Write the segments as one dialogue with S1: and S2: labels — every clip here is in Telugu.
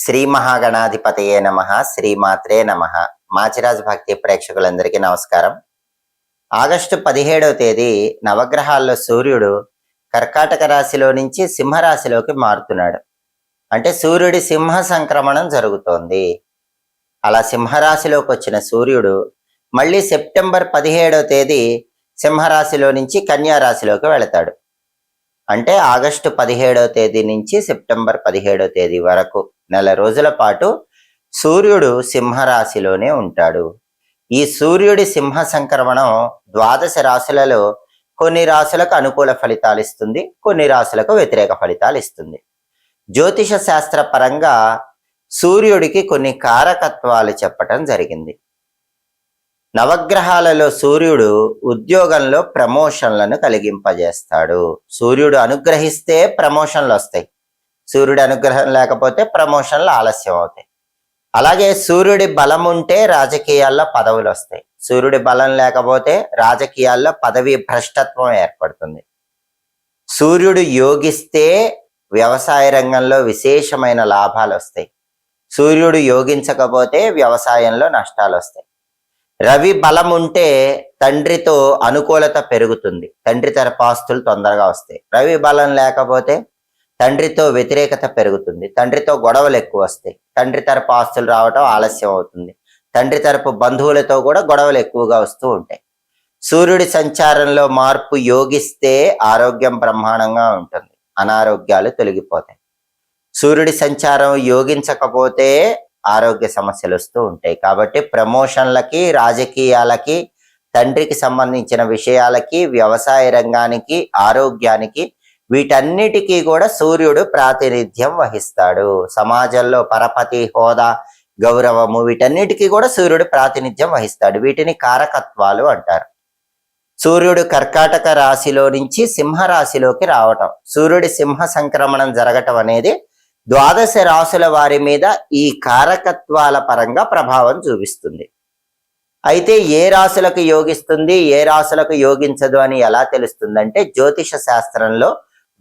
S1: శ్రీ మహాగణాధిపతయే నమః. శ్రీమాత్రే నమః. మాచిరాజ్ భక్తి ప్రేక్షకులందరికీ నమస్కారం. ఆగస్టు 17వ తేదీ నవగ్రహాల్లో సూర్యుడు కర్కాటక రాశిలో నుంచి సింహరాశిలోకి మారుతున్నాడు. అంటే సూర్యుడి సింహ సంక్రమణం జరుగుతోంది. అలా సింహరాశిలోకి వచ్చిన సూర్యుడు మళ్ళీ సెప్టెంబర్ 17వ తేదీ సింహరాశిలో నుంచి కన్యా రాశిలోకి వెళతాడు. అంటే ఆగస్టు 17వ తేదీ నుంచి సెప్టెంబర్ 17వ తేదీ వరకు నెల రోజుల పాటు సూర్యుడు సింహరాశిలోనే ఉంటాడు. ఈ సూర్యుడి సింహ సంక్రమణం 12 రాశులలో కొన్ని రాశులకు అనుకూల ఫలితాలు ఇస్తుంది, కొన్ని రాశులకు వ్యతిరేక ఫలితాలు ఇస్తుంది. జ్యోతిష శాస్త్ర పరంగా సూర్యుడికి కొన్ని కారకత్వాలు చెప్పటం జరిగింది. నవగ్రహాలలో సూర్యుడు ఉద్యోగంలో ప్రమోషన్లను కలిగింపజేస్తాడు. సూర్యుడు అనుగ్రహిస్తే ప్రమోషన్లు వస్తాయి, సూర్యుడి అనుగ్రహం లేకపోతే ప్రమోషన్లు ఆలస్యం అవుతాయి. అలాగే సూర్యుడి బలం ఉంటే రాజకీయాల్లో పదవులు వస్తాయి, సూర్యుడి బలం లేకపోతే రాజకీయాల్లో పదవి భ్రష్టత్వం ఏర్పడుతుంది. సూర్యుడు యోగిస్తే వ్యవసాయ రంగంలో విశేషమైన లాభాలు వస్తాయి, సూర్యుడు యోగించకపోతే వ్యవసాయంలో నష్టాలు వస్తాయి. రవి బలం ఉంటే తండ్రితో అనుకూలత పెరుగుతుంది, తండ్రి తరపు ఆస్తులు తొందరగా వస్తాయి. రవి బలం లేకపోతే తండ్రితో వ్యతిరేకత పెరుగుతుంది, తండ్రితో గొడవలు ఎక్కువ వస్తాయి, తండ్రి తరపు ఆస్తులు రావటం ఆలస్యం అవుతుంది, తండ్రి తరపు బంధువులతో కూడా గొడవలు ఎక్కువగా వస్తూ ఉంటాయి. సూర్యుడి సంచారంలో మార్పు యోగిస్తే ఆరోగ్యం బ్రహ్మాండంగా ఉంటుంది, అనారోగ్యాలు తొలగిపోతాయి. సూర్యుడి సంచారం యోగించకపోతే ఆరోగ్య సమస్యలు వస్తూ ఉంటాయి. కాబట్టి ప్రమోషన్లకి, రాజకీయాలకి, తండ్రికి సంబంధించిన విషయాలకి, వ్యవసాయ రంగానికి, ఆరోగ్యానికి, వీటన్నిటికీ కూడా సూర్యుడు ప్రాతినిధ్యం వహిస్తాడు. సమాజంలో పరపతి, హోదా, గౌరవము, వీటన్నిటికీ కూడా సూర్యుడు ప్రాతినిధ్యం వహిస్తాడు. వీటిని కారకత్వాలు అంటారు. సూర్యుడు కర్కాటక రాశిలో నుంచి సింహరాశిలోకి రావటం, సూర్యుడి సింహ సంక్రమణం జరగటం అనేది 12 రాశుల వారి మీద ఈ కారకత్వాల పరంగా ప్రభావం చూపిస్తుంది. అయితే ఏ రాశులకు యోగిస్తుంది, ఏ రాశులకు యోగించదు అని ఎలా తెలుస్తుందంటే, జ్యోతిష శాస్త్రంలో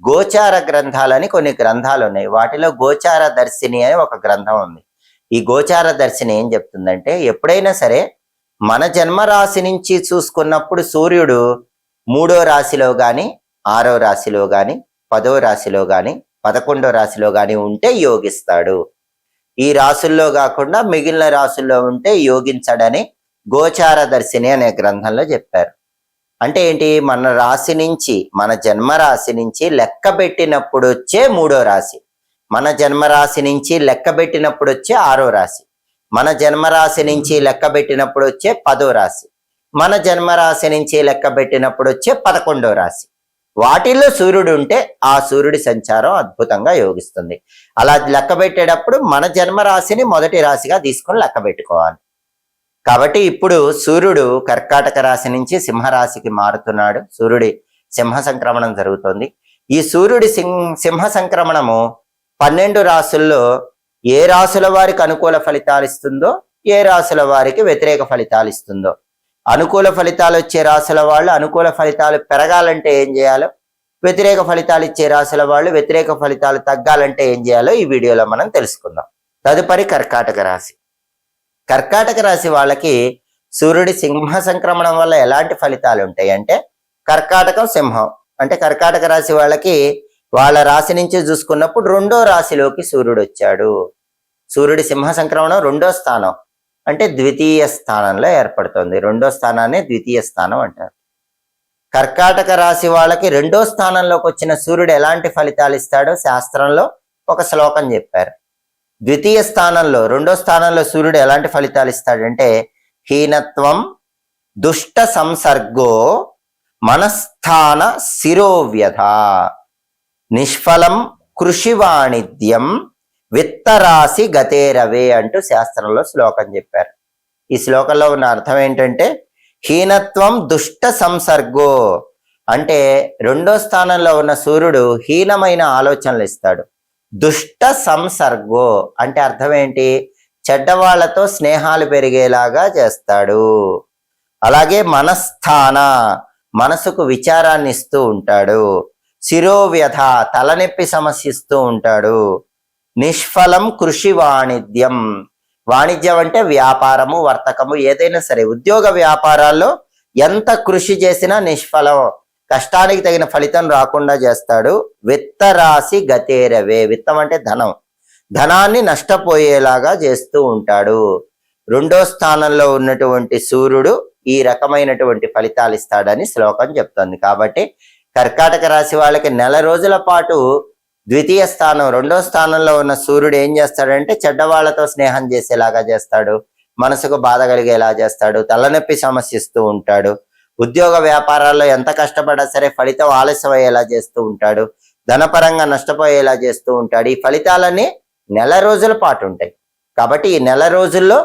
S1: గోచార గ్రంథాలని కొన్ని గ్రంథాలు ఉన్నాయి. వాటిలో గోచార దర్శిని అని ఒక గ్రంథం ఉంది. ఈ గోచార దర్శిని ఏం చెప్తుందంటే, ఎప్పుడైనా సరే మన జన్మరాశి నుంచి చూసుకున్నప్పుడు సూర్యుడు 3వ రాశిలో కానీ, 6వ రాశిలో కానీ, 10వ రాశిలో కానీ, 11వ రాశిలో కానీ ఉంటే యోగిస్తాడు. ఈ రాశుల్లో కాకుండా మిగిలిన రాశుల్లో ఉంటే యోగించడని గోచార దర్శిని అనే గ్రంథంలో చెప్పారు. అంటే ఏంటి, మన రాశి నుంచి, మన జన్మరాశి నుంచి లెక్క పెట్టినప్పుడు వచ్చే 3వ రాశి, మన జన్మరాశి నుంచి లెక్క పెట్టినప్పుడు వచ్చే 6వ రాశి, మన జన్మరాశి నుంచి లెక్క పెట్టినప్పుడు వచ్చే 10వ రాశి, మన జన్మరాశి నుంచి లెక్క పెట్టినప్పుడు వచ్చే 11వ రాశి. వాటిల్లో సూర్యుడు ఉంటే ఆ సూర్యుడి సంచారం అద్భుతంగా యోగిస్తుంది. అలా లెక్క పెట్టేటప్పుడు మన జన్మరాశిని మొదటి రాశిగా తీసుకొని లెక్క పెట్టుకోవాలి. కాబట్టి ఇప్పుడు సూర్యుడు కర్కాటక రాశి నుంచి సింహరాశికి మారుతున్నాడు. సూర్యుడి సింహ సంక్రమణం జరుగుతోంది. ఈ సూర్యుడి సింహ సంక్రమణము 12 రాశుల్లో ఏ రాశుల వారికి అనుకూల ఫలితాలు ఇస్తుందో, ఏ రాశుల వారికి వ్యతిరేక ఫలితాలు ఇస్తుందో, అనుకూల ఫలితాలు వచ్చే రాశుల వాళ్ళు అనుకూల ఫలితాలు పెరగాలంటే ఏం చేయాలో, వ్యతిరేక ఫలితాలు ఇచ్చే రాశుల వాళ్ళు వ్యతిరేక ఫలితాలు తగ్గాలంటే ఏం చేయాలో ఈ వీడియోలో మనం తెలుసుకుందాం. తదుపరి కర్కాటక రాశి. కర్కాటక రాశి వాళ్ళకి సూర్యుడి సింహ సంక్రమణం వల్ల ఎలాంటి ఫలితాలు ఉంటాయి అంటే, కర్కాటకం సింహం అంటే కర్కాటక రాశి వాళ్ళకి వాళ్ళ రాశి నుంచి చూసుకున్నప్పుడు 2వ రాశిలోకి సూర్యుడు వచ్చాడు. సూర్యుడి సింహ సంక్రమణం 2వ స్థానం అంటే ద్వితీయ స్థానంలో ఏర్పడుతుంది. 2వ స్థానాన్ని ద్వితీయ స్థానం అంటారు. కర్కాటక రాశి వాళ్ళకి 2వ స్థానంలోకి వచ్చిన సూర్యుడు ఎలాంటి ఫలితాలు ఇస్తాడో శాస్త్రంలో ఒక శ్లోకం చెప్పారు. ద్వితీయ స్థానంలో, 2వ స్థానంలో సూర్యుడు ఎలాంటి ఫలితాలు ఇస్తాడంటే, హీనత్వం దుష్ట సంసర్గో మనస్థాన శిరోవ్యధ నిష్ఫలం కృషి వాణిజ్యం విత్తరాశి గతేరవే అంటూ శాస్త్రంలో శ్లోకం చెప్పారు. ఈ శ్లోకంలో ఉన్న అర్థం ఏంటంటే, హీనత్వం దుష్ట సంసర్గో అంటే 2వ స్థానంలో ఉన్న సూర్యుడు హీనమైన ఆలోచనలు ఇస్తాడు. దుష్ట సంసర్గో అంటే అర్థం ఏంటి, చెడ్డవాళ్లతో స్నేహాలు పెరిగేలాగా చేస్తాడు. అలాగే మనస్థాన మనసుకు విచారాన్ని ఇస్తూ ఉంటాడు. శిరోవ్యధ తలనొప్పి సమస్య ఇస్తూ ఉంటాడు. నిష్ఫలం కృషి వాణిజ్యం. వాణిజ్యం అంటే వ్యాపారము, వర్తకము, ఏదైనా సరే ఉద్యోగ వ్యాపారాల్లో ఎంత కృషి చేసినా నిష్ఫలం, కష్టానికి తగిన ఫలితం రాకుండా చేస్తాడు. విత్తరాశి గతేరవే. విత్తం అంటే ధనం, ధనాన్ని నష్టపోయేలాగా చేస్తూ ఉంటాడు. 2వ స్థానంలో ఉన్నటువంటి సూర్యుడు ఈ రకమైనటువంటి ఫలితాలు ఇస్తాడని శ్లోకం చెప్తుంది. కాబట్టి కర్కాటక రాశి వాళ్ళకి నెల రోజుల పాటు ద్వితీయ స్థానం 2వ స్థానంలో ఉన్న సూర్యుడు ఏం చేస్తాడంటే చెడ్డవాళ్లతో స్నేహం చేసేలాగా చేస్తాడు, మనసుకు బాధ కలిగేలా చేస్తాడు, తలనొప్పి సమస్య ఇస్తూ ఉంటాడు. ఉద్యోగ వ్యాపారాల్లో ఎంత కష్టపడా సరే ఫలితం ఆలస్యం అయ్యేలా చేస్తూ ఉంటాడు, ధనపరంగా నష్టపోయేలా చేస్తూ ఉంటాడు. ఈ ఫలితాలన్నీ నెల రోజుల పాటు ఉంటాయి. కాబట్టి ఈ నెల రోజుల్లో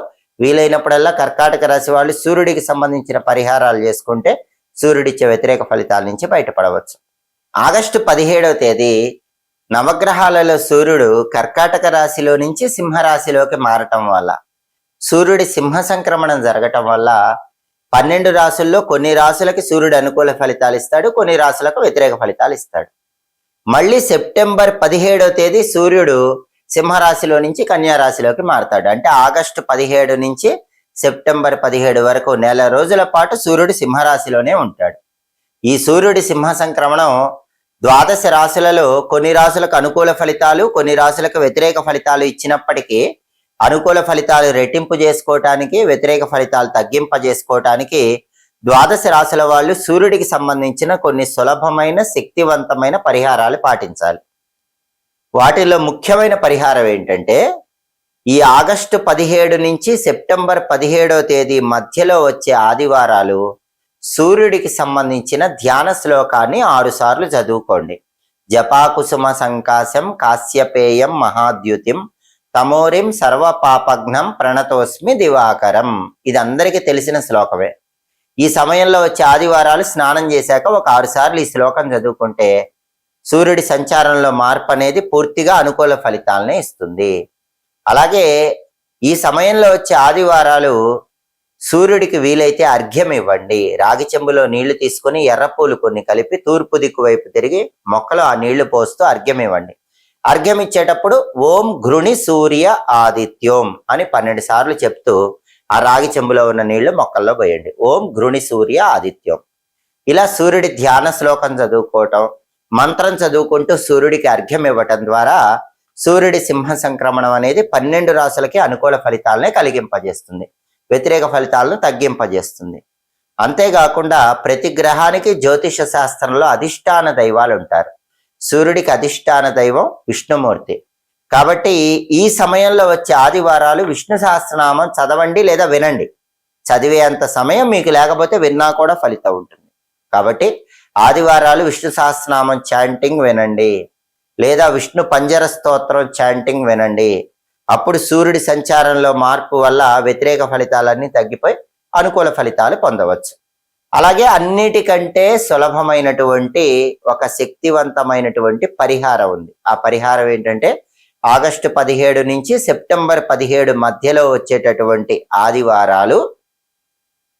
S1: వీలైనప్పుడల్లా కర్కాటక రాశి వాళ్ళు సూర్యుడికి సంబంధించిన పరిహారాలు చేసుకుంటే సూర్యుడిచ్చే వ్యతిరేక ఫలితాల నుంచి బయటపడవచ్చు. ఆగస్టు 17వ తేదీ నవగ్రహాలలో సూర్యుడు కర్కాటక రాశిలో నుంచి సింహరాశిలోకి మారటం వల్ల, సూర్యుడి సింహ సంక్రమణం జరగటం వల్ల 12 రాశుల్లో కొన్ని రాశులకి సూర్యుడు అనుకూల ఫలితాలు ఇస్తాడు, కొన్ని రాశులకు వ్యతిరేక ఫలితాలు ఇస్తాడు. మళ్ళీ సెప్టెంబర్ 17వ తేదీ సూర్యుడు సింహరాశిలో నుంచి కన్యా రాశిలోకి మారతాడు. అంటే ఆగస్టు 17 నుంచి సెప్టెంబర్ 17 వరకు నెల రోజుల పాటు సూర్యుడు సింహరాశిలోనే ఉంటాడు. ఈ సూర్యుడి సింహ సంక్రమణం 12 రాశులలో కొన్ని రాశులకు అనుకూల ఫలితాలు, కొన్ని రాశులకు వ్యతిరేక ఫలితాలు ఇచ్చినప్పటికీ అనుకూల ఫలితాలు రెట్టింపు చేసుకోవటానికి, వ్యతిరేక ఫలితాలు తగ్గింపజేసుకోవటానికి 12 రాశుల వాళ్ళు సూర్యుడికి సంబంధించిన కొన్ని సులభమైన శక్తివంతమైన పరిహారాలు పాటించాలి. వాటిలో ముఖ్యమైన పరిహారం ఏంటంటే, ఈ ఆగస్టు 17 నుంచి సెప్టెంబర్ 17వ తేదీ మధ్యలో వచ్చే ఆదివారాలు సూర్యుడికి సంబంధించిన ధ్యాన శ్లోకాన్ని 6 సార్లు చదువుకోండి. జపాకుసుమ సంకాశం కాశ్యపేయం మహాద్యుతిం తమోరిం సర్వపాపఘ్నం ప్రణతోస్మి దివాకరం. ఇది అందరికీ తెలిసిన శ్లోకమే. ఈ సమయంలో వచ్చే ఆదివారాలు స్నానం చేశాక ఒక 6 సార్లు ఈ శ్లోకం చదువుకుంటే సూర్యుడి సంచారంలో మార్పు అనేది పూర్తిగా అనుకూల ఫలితాలనే ఇస్తుంది. అలాగే ఈ సమయంలో వచ్చే ఆదివారాలు సూర్యుడికి వీలైతే అర్ఘ్యం ఇవ్వండి. రాగి చెంబులో నీళ్లు తీసుకుని ఎర్రపూలు కొన్ని కలిపి తూర్పు దిక్కు వైపు తిరిగి మొక్కలో ఆ నీళ్లు పోస్తూ అర్ఘ్యం ఇవ్వండి. అర్ఘ్యం ఇచ్చేటప్పుడు ఓం ఘృణి సూర్య ఆదిత్యోం అని 12 సార్లు చెప్తూ ఆ రాగి చెంబులో ఉన్న నీళ్లు మొక్కల్లో పోయండి. ఓం ఘృణి సూర్య ఆదిత్యం. ఇలా సూర్యుడి ధ్యాన శ్లోకం చదువుకోవటం, మంత్రం చదువుకుంటూ సూర్యుడికి అర్ఘ్యం ఇవ్వటం ద్వారా సూర్యుడి సింహ సంక్రమణం అనేది 12 రాశులకి అనుకూల ఫలితాలనే కలిగింపజేస్తుంది, వ్యతిరేక ఫలితాలను తగ్గింపజేస్తుంది. అంతేకాకుండా ప్రతి గ్రహానికి జ్యోతిష శాస్త్రంలో అధిష్టాన దైవాలు ఉంటారు. సూర్యుడికి అధిష్టాన దైవం విష్ణుమూర్తి. కాబట్టి ఈ సమయంలో వచ్చే ఆదివారాలు విష్ణు సహస్రనామం చదవండి లేదా వినండి. చదివేంత సమయం మీకు లేకపోతే విన్నా కూడా ఫలితం ఉంటుంది. కాబట్టి ఆదివారాలు విష్ణు సహస్రనామం చాంటింగ్ వినండి లేదా విష్ణు పంజర స్తోత్రం చాంటింగ్ వినండి. అప్పుడు సూర్యుడి సంచారంలో మార్పు వల్ల వ్యతిరేక ఫలితాలన్నీ తగ్గిపోయి అనుకూల ఫలితాలు పొందవచ్చు. అలాగే అన్నిటికంటే సులభమైనటువంటి ఒక శక్తివంతమైనటువంటి పరిహారం ఉంది. ఆ పరిహారం ఏంటంటే ఆగస్టు 17 నుంచి సెప్టెంబర్ 17 మధ్యలో వచ్చేటటువంటి ఆదివారాలు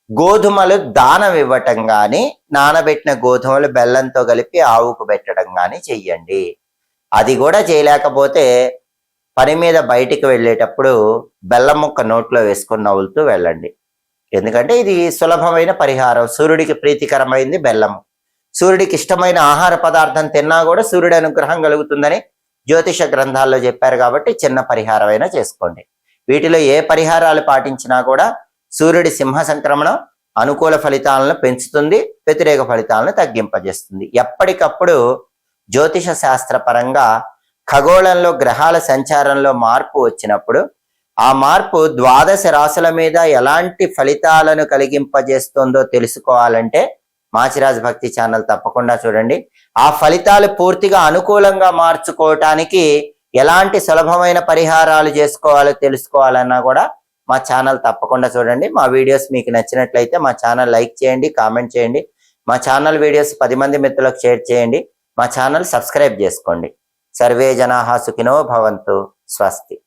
S1: గోధుమలు దానం ఇవ్వటం కానీ, నానబెట్టిన గోధుమలు బెల్లంతో కలిపి ఆవుకు పెట్టడం కానీ చెయ్యండి. అది కూడా చేయలేకపోతే పని మీద బయటికి వెళ్ళేటప్పుడు బెల్లం ముక్క నోట్లో వేసుకొని నవ్వులుతూ వెళ్ళండి. ఎందుకంటే ఇది సులభమైన పరిహారం. సూర్యుడికి ప్రీతికరమైంది బెల్లము. సూర్యుడికి ఇష్టమైన ఆహార పదార్థం తిన్నా కూడా సూర్యుడి అనుగ్రహం కలుగుతుందని జ్యోతిష గ్రంథాల్లో చెప్పారు. కాబట్టి చిన్న పరిహారమైనా చేసుకోండి. వీటిలో ఏ పరిహారాలు పాటించినా కూడా సూర్యుడి సింహ సంక్రమణం అనుకూల ఫలితాలను పెంచుతుంది, వ్యతిరేక ఫలితాలను తగ్గింపజేస్తుంది. ఎప్పటికప్పుడు జ్యోతిష శాస్త్రపరంగా ఖగోళంలో గ్రహాల సంచారంలో మార్పు వచ్చినప్పుడు ఆ మార్పు 12 రాశుల మీద ఎలాంటి ఫలితాలను కలిగింపజేస్తుందో తెలుసుకోవాలంటే మాచిరాజ్ భక్తి ఛానల్ తప్పకుండా చూడండి. ఆ ఫలితాలు పూర్తిగా అనుకూలంగా మార్చుకోవటానికి ఎలాంటి సులభమైన పరిహారాలు చేసుకోవాలో తెలుసుకోవాలన్నా కూడా మా ఛానల్ తప్పకుండా చూడండి. మా వీడియోస్ మీకు నచ్చినట్లయితే మా ఛానల్ లైక్ చేయండి, కామెంట్ చేయండి. మా ఛానల్ వీడియోస్ 10 మంది మిత్రులకు షేర్ చేయండి. మా ఛానల్ సబ్స్క్రైబ్ చేసుకోండి. సర్వే జనాః సుఖినో భవంతు. స్వస్తి.